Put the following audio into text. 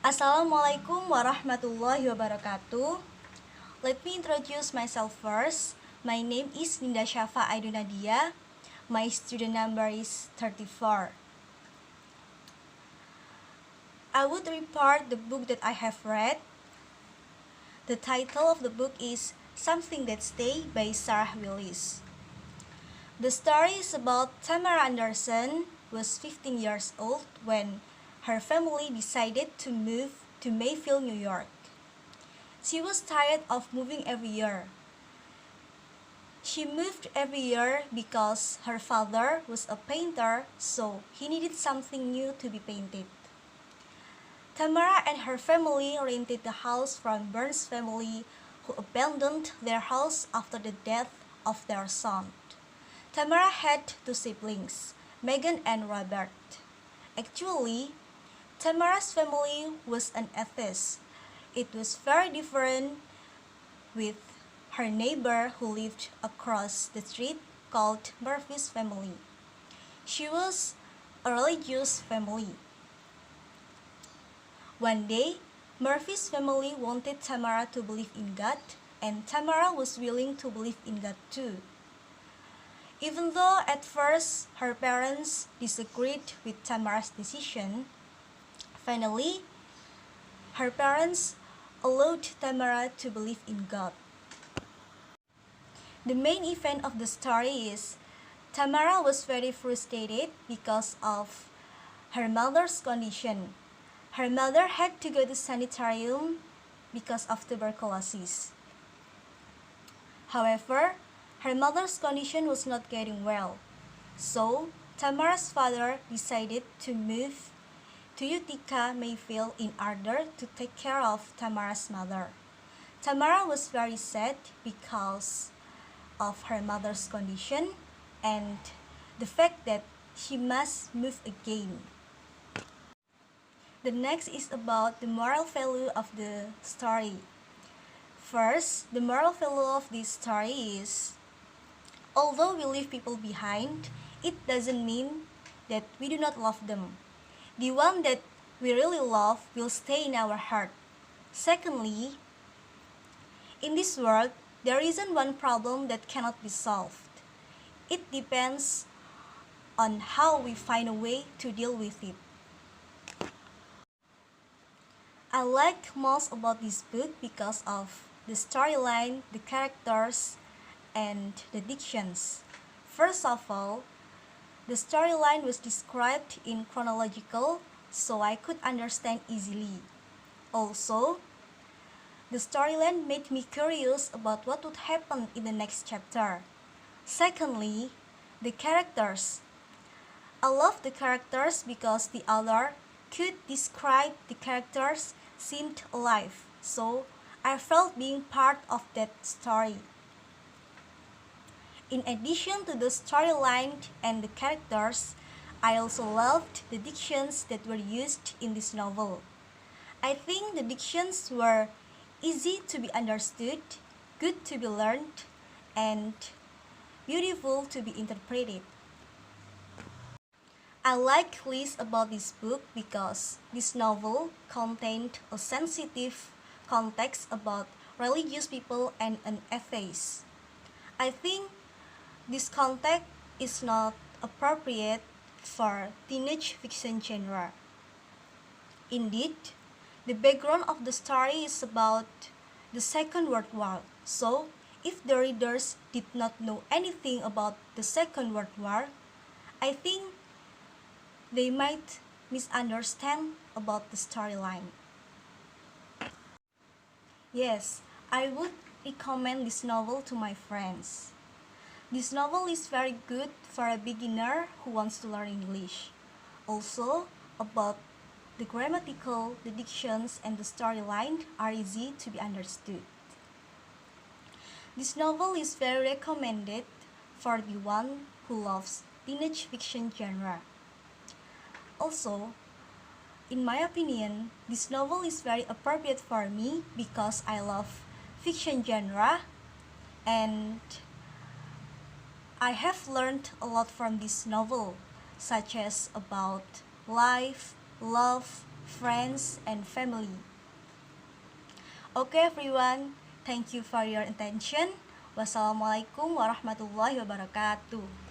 Assalamualaikum warahmatullahi wabarakatuh. Let me introduce myself first. My name is Ninda Syafa Aidunadia. My student number is 34. I would report the book that I have read. The title of the book is Something That Stay by Sarah Willis. The story is about Tamara Anderson, who was 15 years old when her family decided to move to Mayfield, New York. She was tired of moving every year. She moved every year because her father was a painter, so he needed something new to be painted. Tamara and her family rented the house from Burns' family, who abandoned their house after the death of their son. Tamara had two siblings, Megan and Robert. Actually, Tamara's family was an atheist. It was very different with her neighbor who lived across the street called Murphy's family. She was a religious family. One day, Murphy's family wanted Tamara to believe in God, and Tamara was willing to believe in God too. Even though at first her parents disagreed with Tamara's decision, finally, her parents allowed Tamara to believe in God. The main event of the story is Tamara was very frustrated because of her mother's condition. Her mother had to go to sanitarium because of tuberculosis. However, her mother's condition was not getting well, so Tamara's father decided to move to Utica, Mayfield in order to take care of Tamara's mother. Tamara was very sad because of her mother's condition and the fact that she must move again. The next is about the moral value of the story. First, the moral value of this story is, although we leave people behind, it doesn't mean that we do not love them. The one that we really love will stay in our heart. Secondly, in this world, there isn't one problem that cannot be solved. It depends on how we find a way to deal with it. I like most about this book because of the storyline, the characters, and the dictions. First of all, the storyline was described in chronological, so I could understand easily. Also, the storyline made me curious about what would happen in the next chapter. Secondly, the characters. I love the characters because the author could describe the characters seemed alive, so I felt being part of that story. In addition to the storyline and the characters, I also loved the dictions that were used in this novel. I think the dictions were easy to be understood, good to be learned, and beautiful to be interpreted. I like Liz about this book because this novel contained a sensitive context about religious people and an atheist. I think this context is not appropriate for teenage fiction genre. Indeed, the background of the story is about the Second World War, so if the readers did not know anything about the Second World War, I think they might misunderstand about the storyline. Yes, I would recommend this novel to my friends. This novel is very good for a beginner who wants to learn English. Also, about the grammatical, the dictions, and the storyline are easy to be understood. This novel is very recommended for the one who loves teenage fiction genre. Also, in my opinion, this novel is very appropriate for me because I love fiction genre and I have learned a lot from this novel, such as about life, love, friends, and family. Okay everyone, thank you for your attention. Wassalamualaikum warahmatullahi wabarakatuh.